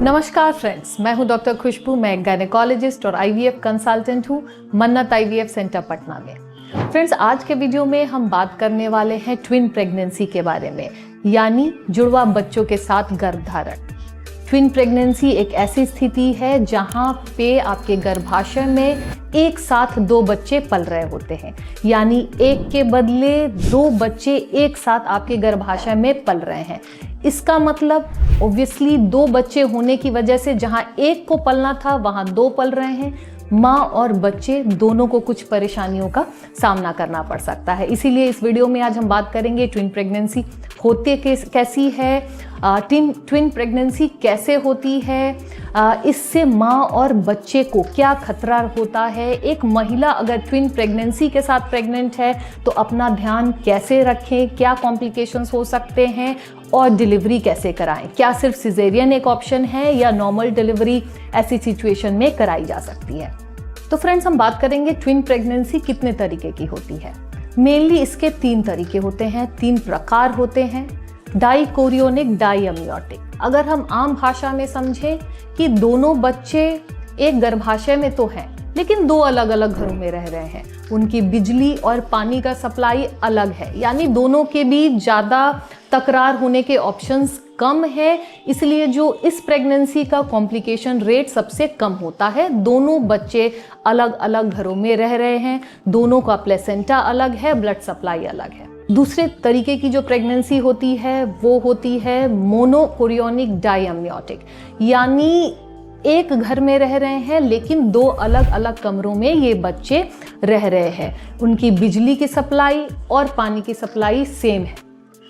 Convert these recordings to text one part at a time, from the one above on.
नमस्कार फ्रेंड्स, मैं हूं डॉक्टर खुशबू। मैं एक गायनेकोलॉजिस्ट और आईवीएफ कंसल्टेंट हूं मन्नत आईवीएफ सेंटर पटना में। फ्रेंड्स, आज के वीडियो में हम बात करने वाले हैं ट्विन प्रेगनेंसी के बारे में, यानी जुड़वा बच्चों के साथ गर्भधारण। ट्विन प्रेगनेंसी एक ऐसी स्थिति है जहां पे आपके गर्भाशय में एक साथ दो बच्चे पल रहे होते हैं, यानी एक के बदले दो बच्चे एक साथ आपके गर्भाशय में पल रहे हैं। इसका मतलब ऑब्वियसली दो बच्चे होने की वजह से जहां एक को पलना था वहां दो पल रहे हैं। माँ और बच्चे दोनों को कुछ परेशानियों का सामना करना पड़ सकता है। इसीलिए इस वीडियो में आज हम बात करेंगे ट्विन प्रेगनेंसी होती कैसी है, ट्विन प्रेगनेंसी कैसे होती है, इससे माँ और बच्चे को क्या खतरा होता है। एक महिला अगर ट्विन प्रेगनेंसी के साथ प्रेग्नेंट है तो अपना ध्यान कैसे रखें, क्या कॉम्प्लिकेशंस हो सकते हैं और डिलीवरी कैसे कराएं। क्या सिर्फ सिजेरियन एक ऑप्शन है या नॉर्मल डिलीवरी ऐसी सिचुएशन में कराई जा सकती है। तो फ्रेंड्स, हम बात करेंगे ट्विन प्रेगनेंसी कितने तरीके की होती है। मेनली इसके तीन तरीके होते हैं, तीन प्रकार होते हैं। डाइकोरियोनिक, डाइअम्नियोटिक। अगर हम आम भाषा में समझें कि दोनों बच्चे एक गर्भाशय में तो हैं लेकिन दो अलग अलग घरों में रह रहे हैं, उनकी बिजली और पानी का सप्लाई अलग है, यानी दोनों के बीच ज़्यादा तकरार होने के ऑप्शंस कम है। इसलिए जो इस प्रेगनेंसी का कॉम्प्लिकेशन रेट सबसे कम होता है। दोनों बच्चे अलग अलग घरों में रह रहे हैं, दोनों का प्लेसेंटा अलग है, ब्लड सप्लाई अलग है। दूसरे तरीके की जो प्रेगनेंसी होती है वो होती है मोनोकोरियोनिक डाइअम्नियोटिक, यानी एक घर में रह रहे हैं लेकिन दो अलग अलग कमरों में ये बच्चे रह रहे हैं। उनकी बिजली की सप्लाई और पानी की सप्लाई सेम है,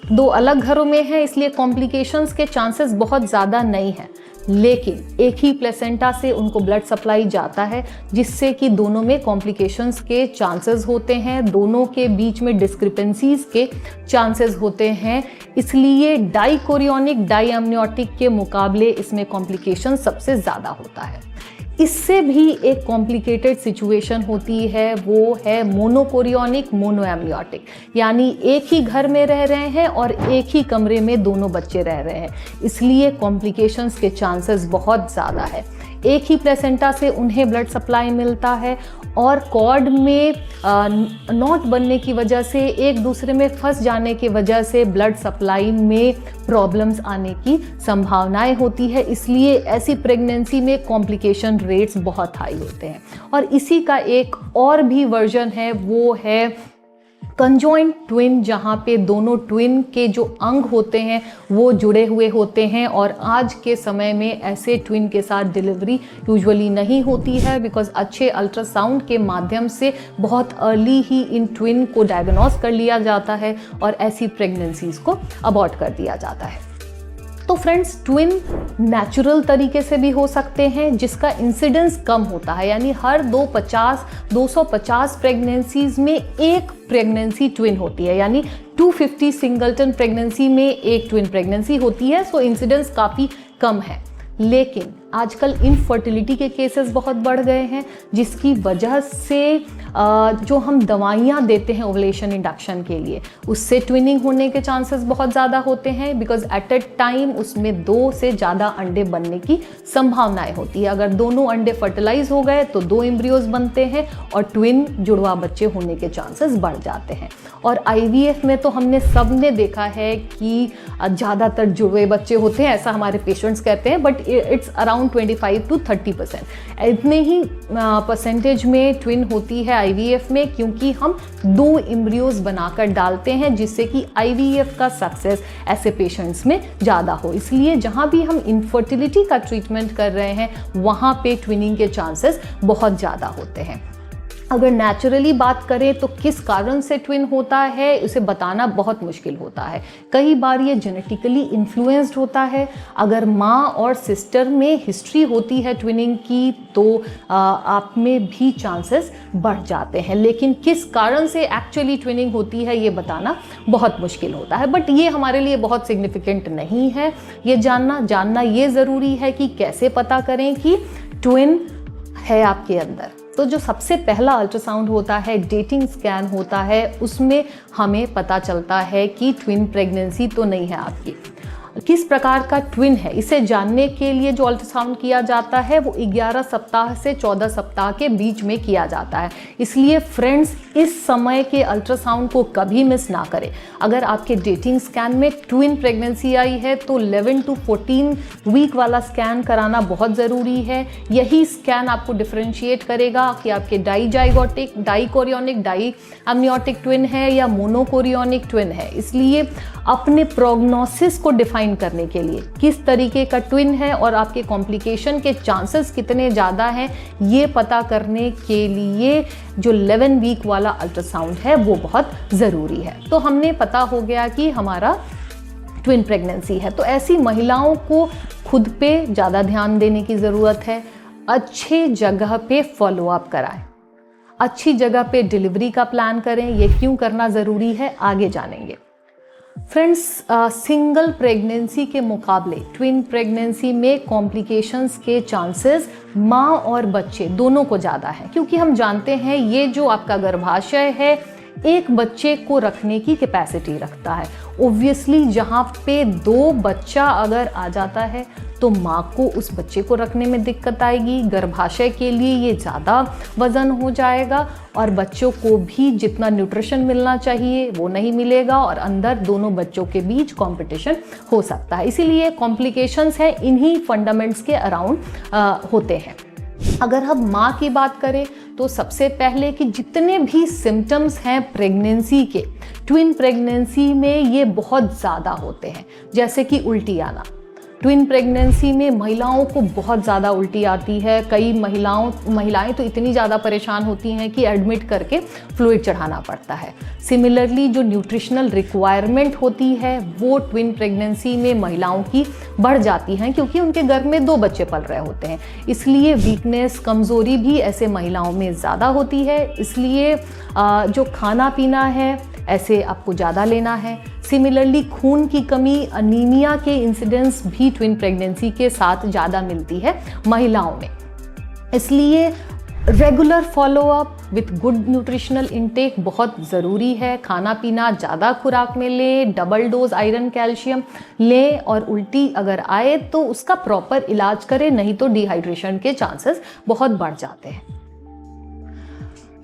दो अलग घरों में है, इसलिए कॉम्प्लिकेशंस के चांसेस बहुत ज़्यादा नहीं हैं। लेकिन एक ही प्लेसेंटा से उनको ब्लड सप्लाई जाता है, जिससे कि दोनों में कॉम्प्लिकेशंस के चांसेस होते हैं, दोनों के बीच में डिस्क्रिपेंसीज के चांसेस होते हैं। इसलिए डाइकोरियोनिक डाइअम्नियोटिक के मुकाबले इसमें कॉम्प्लिकेशन सबसे ज़्यादा होता है। इससे भी एक कॉम्प्लिकेटेड सिचुएशन होती है, वो है मोनोकोरियोनिक मोनोएम्नियोटिक, यानी एक ही घर में रह रहे हैं और एक ही कमरे में दोनों बच्चे रह रहे हैं। इसलिए कॉम्प्लिकेशंस के चांसेस बहुत ज़्यादा है। एक ही प्लेसेंटा से उन्हें ब्लड सप्लाई मिलता है और कॉर्ड में नॉट बनने की वजह से, एक दूसरे में फंस जाने की वजह से ब्लड सप्लाई में प्रॉब्लम्स आने की संभावनाएं होती है। इसलिए ऐसी प्रेगनेंसी में कॉम्प्लिकेशन रेट्स बहुत हाई होते हैं। और इसी का एक और भी वर्जन है, वो है कंजॉइंट ट्विन, जहाँ पे दोनों ट्विन के जो अंग होते हैं वो जुड़े हुए होते हैं। और आज के समय में ऐसे ट्विन के साथ डिलीवरी यूजुअली नहीं होती है, बिकॉज अच्छे अल्ट्रासाउंड के माध्यम से बहुत अर्ली ही इन ट्विन को डायग्नोस कर लिया जाता है और ऐसी प्रेगनेंसीज को अबॉर्ट कर दिया जाता है। तो फ्रेंड्स, ट्विन नेचुरल तरीके से भी हो सकते हैं जिसका इंसिडेंस कम होता है, यानी हर 250 प्रेगनेंसीज में एक प्रेगनेंसी ट्विन होती है, यानी 250 सिंगलटन प्रेगनेंसी में एक ट्विन प्रेगनेंसी होती है। सो इंसिडेंस काफ़ी कम है। लेकिन आजकल इनफर्टिलिटी के केसेस बहुत बढ़ गए हैं, जिसकी वजह से जो हम दवाइयाँ देते हैं ओवुलेशन इंडक्शन के लिए, उससे ट्विनिंग होने के चांसेस बहुत ज़्यादा होते हैं, बिकॉज एट ए टाइम उसमें दो से ज़्यादा अंडे बनने की संभावनाएं होती है। अगर दोनों अंडे फर्टिलाइज हो गए तो दो एम्ब्रियोज बनते हैं और ट्विन जुड़वा बच्चे होने के चांसेस बढ़ जाते हैं। और आईवीएफ में तो हमने सबने देखा है कि ज़्यादातर जुड़वे बच्चे होते हैं, ऐसा हमारे पेशेंट्स कहते हैं, बट इट्स अराउंड 25 to 30%। इतने ही परसेंटेज में ट्विन होती है आईवीएफ में, क्योंकि हम दो एम्ब्रियोज बनाकर डालते हैं, जिससे कि आईवीएफ का सक्सेस ऐसे पेशेंट्स में ज़्यादा हो। इसलिए जहाँ भी हम इनफर्टिलिटी का ट्रीटमेंट कर रहे हैं वहाँ पे ट्विनिंग के चांसेस बहुत ज़्यादा होते हैं। अगर नेचुरली बात करें तो किस कारण से ट्विन होता है उसे बताना बहुत मुश्किल होता है। कई बार ये जेनेटिकली इन्फ्लुएंस्ड होता है। अगर माँ और सिस्टर में हिस्ट्री होती है ट्विनिंग की तो आप में भी चांसेस बढ़ जाते हैं। लेकिन किस कारण से एक्चुअली ट्विनिंग होती है ये बताना बहुत मुश्किल होता है। बट ये हमारे लिए बहुत सिग्निफिकेंट नहीं है। ये जानना ये ज़रूरी है कि कैसे पता करें कि ट्विन है आपके अंदर। तो जो सबसे पहला अल्ट्रासाउंड होता है, डेटिंग स्कैन होता है, उसमें हमें पता चलता है कि ट्विन प्रेगनेंसी तो नहीं है आपकी। किस प्रकार का ट्विन है, इसे जानने के लिए जो अल्ट्रासाउंड किया जाता है वो 11 सप्ताह से 14 सप्ताह के बीच में किया जाता है। इसलिए फ्रेंड्स, इस समय के अल्ट्रासाउंड को कभी मिस ना करें। अगर आपके डेटिंग स्कैन में ट्विन प्रेगनेंसी आई है तो 11 to 14 वीक वाला स्कैन कराना बहुत ज़रूरी है। यही स्कैन आपको डिफरेंशिएट करेगा कि आपके डाईजाइगोटिक, डाईकोरियोनिक, डाई एमनियोटिक ट्विन है या मोनोकोरियोनिक ट्विन है। इसलिए अपने प्रोग्नोसिस को डिफाइन करने के लिए किस तरीके का ट्विन है और आपके कॉम्प्लिकेशन के चांसेस कितने ज़्यादा हैं, ये पता करने के लिए जो 11 वीक वाला अल्ट्रासाउंड है वो बहुत ज़रूरी है। तो हमने पता हो गया कि हमारा ट्विन प्रेगनेंसी है। तो ऐसी महिलाओं को खुद पे ज़्यादा ध्यान देने की ज़रूरत है। अच्छे जगह पे फॉलोअप कराएं, अच्छी जगह पे डिलीवरी का प्लान करें। ये क्यों करना ज़रूरी है आगे जानेंगे। फ्रेंड्स, सिंगल प्रेगनेंसी के मुकाबले ट्विन प्रेगनेंसी में कॉम्प्लिकेशंस के चांसेस माँ और बच्चे दोनों को ज़्यादा है, क्योंकि हम जानते हैं ये जो आपका गर्भाशय है एक बच्चे को रखने की कैपेसिटी रखता है। ओब्वियसली जहाँ पे 2 बच्चा अगर आ जाता है तो माँ को उस बच्चे को रखने में दिक्कत आएगी, गर्भाशय के लिए ये ज़्यादा वज़न हो जाएगा और बच्चों को भी जितना न्यूट्रिशन मिलना चाहिए वो नहीं मिलेगा और अंदर दोनों बच्चों के बीच कंपटीशन हो सकता है। इसीलिए कॉम्प्लिकेशंस हैं इन्हीं फंडामेंट्स के अराउंड होते हैं। अगर हम माँ की बात करें तो सबसे पहले कि जितने भी सिम्टम्स हैं प्रेगनेंसी के, ट्विन प्रेगनेंसी में ये बहुत ज़्यादा होते हैं। जैसे कि उल्टी आना, ट्विन प्रेगनेंसी में महिलाओं को बहुत ज़्यादा उल्टी आती है। कई महिलाएं तो इतनी ज़्यादा परेशान होती हैं कि एडमिट करके फ्लूइड चढ़ाना पड़ता है। सिमिलरली जो न्यूट्रिशनल रिक्वायरमेंट होती है वो ट्विन प्रेगनेंसी में महिलाओं की बढ़ जाती हैं, क्योंकि उनके घर में 2 बच्चे पल रहे होते हैं। इसलिए वीकनेस, कमज़ोरी भी ऐसे महिलाओं में ज़्यादा होती है। इसलिए जो खाना पीना है ऐसे आपको ज़्यादा लेना है। सिमिलरली खून की कमी, अनीमिया के इंसिडेंस भी ट्विन प्रेगनेंसी के साथ ज़्यादा मिलती है महिलाओं में। इसलिए regular follow up with good nutritional intake बहुत ज़रूरी है। खाना पीना ज़्यादा खुराक में लें, डबल डोज आयरन कैल्शियम लें और उल्टी अगर आए तो उसका प्रॉपर इलाज करें, नहीं तो डिहाइड्रेशन के चांसेस बहुत बढ़ जाते हैं।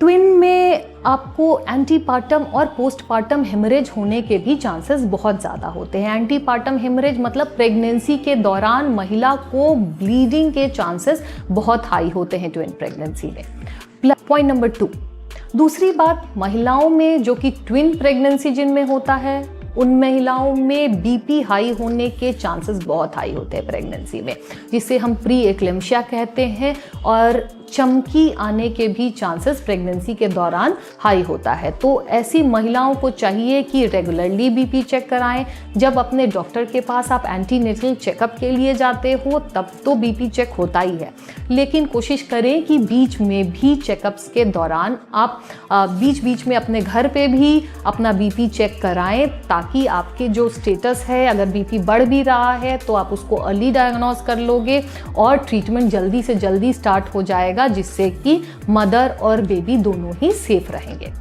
ट्विन में आपको एंटीपार्टम और पोस्टपार्टम हेमरेज होने के भी चांसेस बहुत ज़्यादा होते हैं। एंटीपार्टम हेमरेज मतलब प्रेगनेंसी के दौरान महिला को ब्लीडिंग के चांसेस बहुत हाई होते हैं ट्विन प्रेगनेंसी में। पॉइंट नंबर 2, दूसरी बात, महिलाओं में जो कि ट्विन प्रेगनेंसी जिनमें होता है उन महिलाओं में बीपी हाई होने के चांसेस बहुत हाई होते हैं प्रेगनेंसी में, जिसे हम प्री एक्लेम्शिया कहते हैं, और चमकी आने के भी चांसेस प्रेगनेंसी के दौरान हाई होता है। तो ऐसी महिलाओं को चाहिए कि रेगुलरली बीपी चेक कराएं। जब अपने डॉक्टर के पास आप एंटीनेटल चेकअप के लिए जाते हो तब तो बीपी चेक होता ही है, लेकिन कोशिश करें कि बीच में भी चेकअप्स के दौरान आप बीच बीच में अपने घर पे भी अपना बीपी चेक कराएं, ताकि आपके जो स्टेटस है, अगर बीपी बढ़ भी रहा है तो आप उसको अर्ली डायग्नोज कर लोगे और ट्रीटमेंट जल्दी से जल्दी स्टार्ट हो जाएगा, जिससे कि मदर और बेबी दोनों ही सेफ रहेंगे।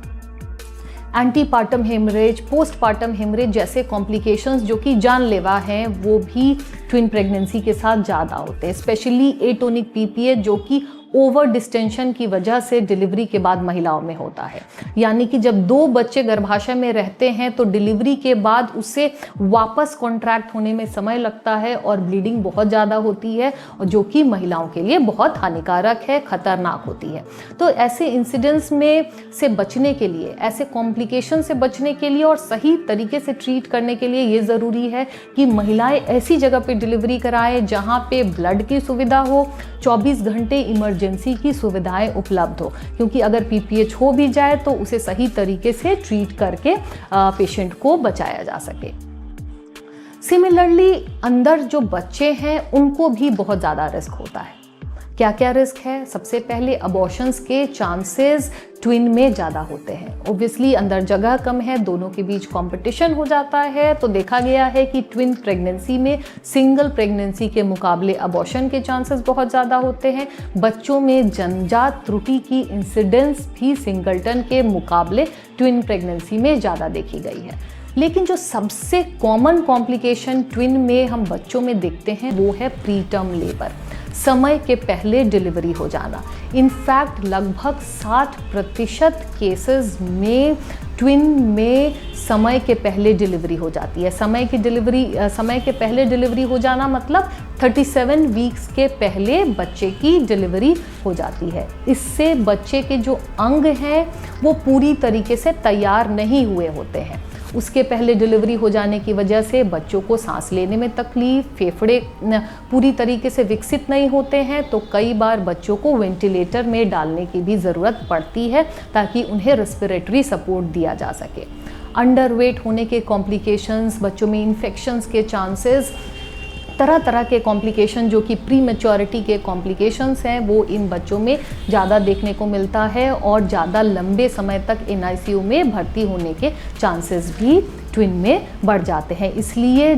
एंटीपार्टम हेमरेज, पोस्टपार्टम हेमरेज जैसे कॉम्प्लिकेशंस जो कि जानलेवा हैं वो भी ट्विन प्रेगनेंसी के साथ ज़्यादा होते हैं। स्पेशली एटोनिक पीपीए जो कि ओवर डिस्टेंशन की वजह से डिलीवरी के बाद महिलाओं में होता है। यानी कि जब 2 बच्चे गर्भाशय में रहते हैं तो डिलीवरी के बाद उसे वापस कॉन्ट्रैक्ट होने में समय लगता है और ब्लीडिंग बहुत ज़्यादा होती है, और जो कि महिलाओं के लिए बहुत हानिकारक है, खतरनाक होती है। तो ऐसे इंसिडेंट्स में से बचने के लिए, ऐसे कॉम्प्लिकेशन से बचने के लिए और सही तरीके से ट्रीट करने के लिए ये ज़रूरी है कि महिलाएं ऐसी जगह पे डिलीवरी कराएं जहाँ पे ब्लड की सुविधा हो, 24 घंटे इमरजेंसी की सुविधाएं उपलब्ध हो, क्योंकि अगर पीपीएच हो भी जाए तो उसे सही तरीके से ट्रीट करके पेशेंट को बचाया जा सके। सिमिलरली अंदर जो बच्चे हैं उनको भी बहुत ज़्यादा रिस्क होता है। क्या क्या रिस्क है? सबसे पहले अबॉर्शंस के चांसेस ट्विन में ज़्यादा होते हैं। ओब्वियसली अंदर जगह कम है, दोनों के बीच कंपटीशन हो जाता है, तो देखा गया है कि ट्विन प्रेगनेंसी में सिंगल प्रेगनेंसी के मुकाबले अबॉर्शन के चांसेस बहुत ज़्यादा होते हैं। बच्चों में जन्मजात त्रुटि की इंसिडेंस भी सिंगलटन के मुकाबले ट्विन प्रेगनेंसी में ज़्यादा देखी गई है। लेकिन जो सबसे कॉमन कॉम्प्लिकेशन ट्विन में हम बच्चों में देखते हैं वो है प्री टर्म लेबर, समय के पहले डिलीवरी हो जाना। इनफैक्ट लगभग 60% केसेस में ट्विन में समय के पहले डिलीवरी हो जाती है। समय के पहले डिलीवरी हो जाना मतलब 37 वीक्स के पहले बच्चे की डिलीवरी हो जाती है। इससे बच्चे के जो अंग हैं वो पूरी तरीके से तैयार नहीं हुए होते हैं। उसके पहले डिलीवरी हो जाने की वजह से बच्चों को सांस लेने में तकलीफ, फेफड़े पूरी तरीके से विकसित नहीं होते हैं, तो कई बार बच्चों को वेंटिलेटर में डालने की भी ज़रूरत पड़ती है ताकि उन्हें रेस्पिरेटरी सपोर्ट दिया जा सके। अंडरवेट होने के कॉम्प्लिकेशंस, बच्चों में इन्फेक्शंस के चांसेस, तरह तरह के कॉम्प्लिकेशन जो कि प्री मैच्योरिटी के कॉम्प्लिकेशंस हैं वो इन बच्चों में ज़्यादा देखने को मिलता है और ज़्यादा लंबे समय तक NICU में भर्ती होने के चांसेस भी ट्विन में बढ़ जाते हैं। इसलिए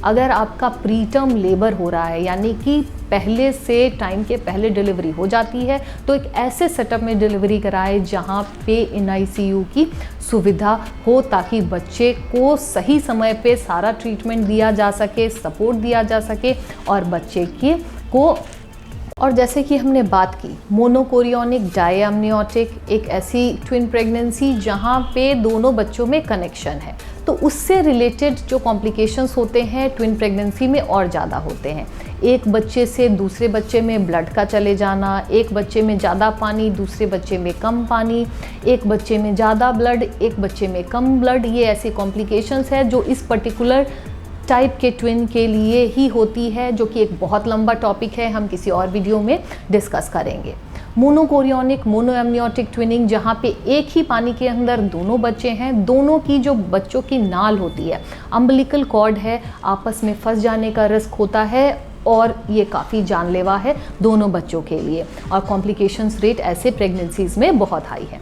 अगर आपका प्री टर्म लेबर हो रहा है, यानी कि पहले से टाइम के पहले डिलीवरी हो जाती है, तो एक ऐसे सेटअप में डिलीवरी कराए जहाँ पे NICU की सुविधा हो ताकि बच्चे को सही समय पे सारा ट्रीटमेंट दिया जा सके, सपोर्ट दिया जा सके और बच्चे और जैसे कि हमने बात की मोनोकोरियोनिक डायअमनियोटिक, एक ऐसी ट्विन प्रेगनेंसी जहाँ पे दोनों बच्चों में कनेक्शन है, तो उससे रिलेटेड जो कॉम्प्लिकेशंस होते हैं ट्विन प्रेगनेंसी में और ज़्यादा होते हैं। एक बच्चे से दूसरे बच्चे में ब्लड का चले जाना, एक बच्चे में ज़्यादा पानी दूसरे बच्चे में कम पानी, एक बच्चे में ज़्यादा ब्लड एक बच्चे में कम ब्लड, ये ऐसी कॉम्प्लिकेशंस है जो इस पर्टिकुलर टाइप के ट्विन के लिए ही होती है, जो कि एक बहुत लंबा टॉपिक है, हम किसी और वीडियो में डिस्कस करेंगे। मोनोकोरियोनिक मोनोएमनियोटिक ट्विनिंग, जहाँ पे एक ही पानी के अंदर दोनों बच्चे हैं, दोनों की जो बच्चों की नाल होती है, अम्बिलिकल कॉर्ड है, आपस में फंस जाने का रिस्क होता है और ये काफ़ी जानलेवा है दोनों बच्चों के लिए और कॉम्प्लिकेशंस रेट ऐसे प्रेगनेंसीज़ में बहुत हाई है।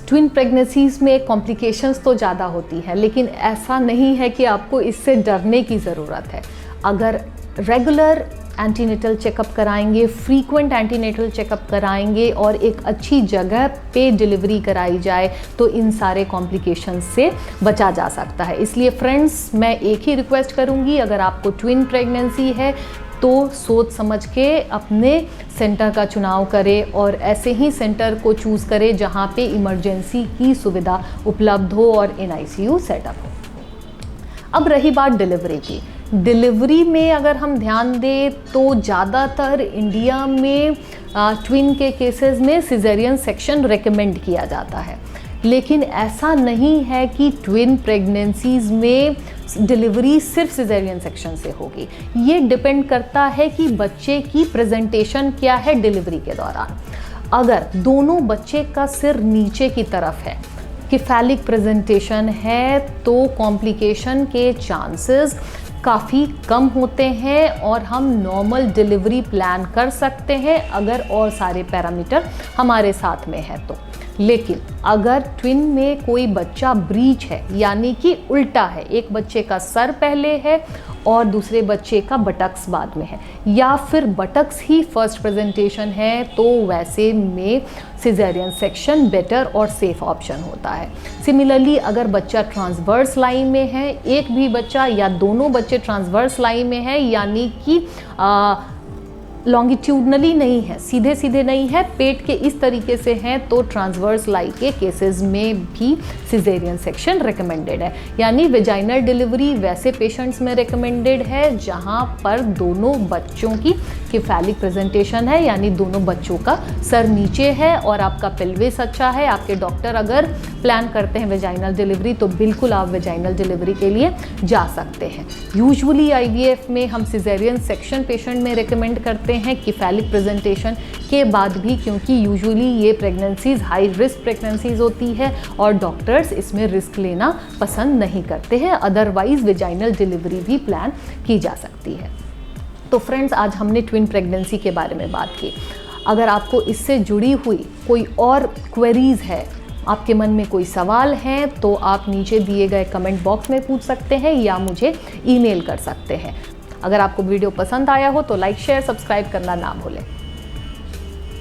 ट्विन प्रेगनेंसीज में कॉम्प्लिकेशंस तो ज़्यादा होती है, लेकिन ऐसा नहीं है कि आपको इससे डरने की ज़रूरत है। अगर रेगुलर एंटीनेटल चेकअप कराएंगे, फ्रीक्वेंट एंटीनेटल चेकअप कराएंगे और एक अच्छी जगह पे डिलीवरी कराई जाए तो इन सारे कॉम्प्लिकेशंस से बचा जा सकता है। इसलिए फ्रेंड्स, मैं एक ही रिक्वेस्ट करूँगी, अगर आपको ट्विन प्रेगनेंसी है तो सोच समझ के अपने सेंटर का चुनाव करें और ऐसे ही सेंटर को चूज़ करें जहाँ पे इमरजेंसी की सुविधा उपलब्ध हो और NICU सेटअप हो। अब रही बात डिलीवरी की। डिलीवरी में अगर हम ध्यान दें तो ज़्यादातर इंडिया में ट्विन के केसेस में सिजेरियन सेक्शन रेकमेंड किया जाता है, लेकिन ऐसा नहीं है कि ट्विन प्रेगनेंसीज में डिलीवरी सिर्फ सिजेरियन सेक्शन से होगी। ये डिपेंड करता है कि बच्चे की प्रेजेंटेशन क्या है डिलीवरी के दौरान। अगर दोनों बच्चे का सिर नीचे की तरफ है, किफैलिक प्रेजेंटेशन है, तो कॉम्प्लिकेशन के चांसेस काफ़ी कम होते हैं और हम नॉर्मल डिलीवरी प्लान कर सकते हैं अगर और सारे पैरामीटर हमारे साथ में है तो। लेकिन अगर ट्विन में कोई बच्चा ब्रीच है, यानी कि उल्टा है, एक बच्चे का सर पहले है और दूसरे बच्चे का बटक्स बाद में है, या फिर बटक्स ही फर्स्ट प्रेजेंटेशन है, तो वैसे में सिजेरियन सेक्शन बेटर और सेफ ऑप्शन होता है। सिमिलरली अगर बच्चा ट्रांसवर्स लाइन में है, एक भी बच्चा या दोनों बच्चे ट्रांसवर्स लाइन में है, यानी कि लॉन्गिट्यूडनली नहीं है, सीधे सीधे नहीं है, पेट के इस तरीके से हैं, तो ट्रांसवर्स लाई के केसेस में भी सिजेरियन सेक्शन रिकमेंडेड है। यानी वेजाइनल डिलीवरी वैसे पेशेंट्स में रिकमेंडेड है जहां पर दोनों बच्चों की किफैलिक प्रेजेंटेशन है, यानी दोनों बच्चों का सर नीचे है और आपका पेल्विस अच्छा है। आपके डॉक्टर अगर प्लान करते हैं वेजाइनल डिलीवरी तो बिल्कुल आप वेजाइनल डिलीवरी के लिए जा सकते हैं। यूजुअली IVF में हम सिजेरियन सेक्शन पेशेंट में रिकमेंड करते हैं किफैलिक प्रेजेंटेशन के बाद भी, क्योंकि यूजुअली ये प्रेगनेंसीज हाई रिस्क प्रेगनेंसीज होती है और डॉक्टर्स इसमें रिस्क लेना पसंद नहीं करते हैं। अदरवाइज वेजाइनल डिलीवरी भी प्लान की जा सकती है। तो फ्रेंड्स, आज हमने ट्विन प्रेगनेंसी के बारे में बात की। अगर आपको इससे जुड़ी हुई कोई और क्वेरीज है, आपके मन में कोई सवाल है, तो आप नीचे दिए गए कमेंट बॉक्स में पूछ सकते हैं या मुझे ईमेल कर सकते हैं। अगर आपको वीडियो पसंद आया हो तो लाइक, शेयर, सब्सक्राइब करना ना भूलें।